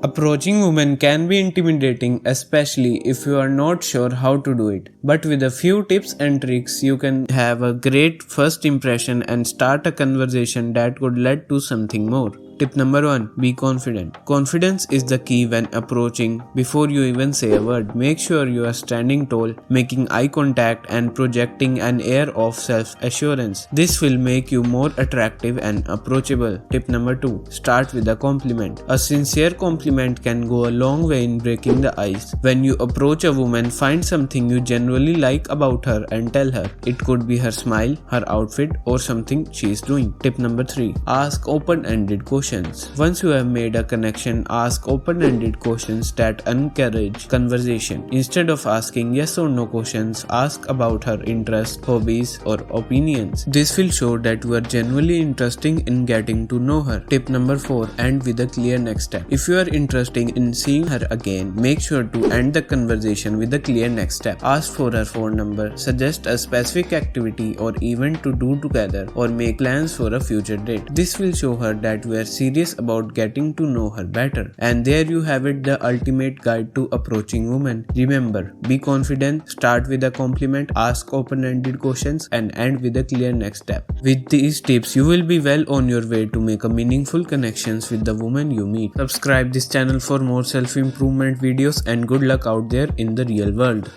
Approaching women can be intimidating, especially if you are not sure how to do it. But with a few tips and tricks, you can have a great first impression and start a conversation that could lead to something more. Tip number 1. Be confident. Confidence is the key when approaching. Before you even say a word, make sure you are standing tall, making eye contact and projecting an air of self-assurance. This will make you more attractive and approachable. Tip number 2. Start with a compliment. A sincere compliment can go a long way in breaking the ice. When you approach a woman, find something you genuinely like about her and tell her. It could be her smile, her outfit, or something she is doing. Tip number 3. Ask open-ended questions. Once you have made a connection, ask open-ended questions that encourage conversation. Instead of asking yes or no questions, ask about her interests, hobbies, or opinions. This will show that you are genuinely interested in getting to know her. Tip number 4. End with a clear next step. If you are interested in seeing her again, make sure to end the conversation with a clear next step. Ask for her phone number, suggest a specific activity or event to do together, or make plans for a future date. This will show her that you are serious about getting to know her better. And there you have it, the ultimate guide to approaching women. Remember, be confident, start with a compliment, ask open-ended questions, and end with a clear next step. With these tips, you will be well on your way to make a meaningful connections with the woman you meet. Subscribe this channel for more self-improvement videos, and good luck out there in the real world.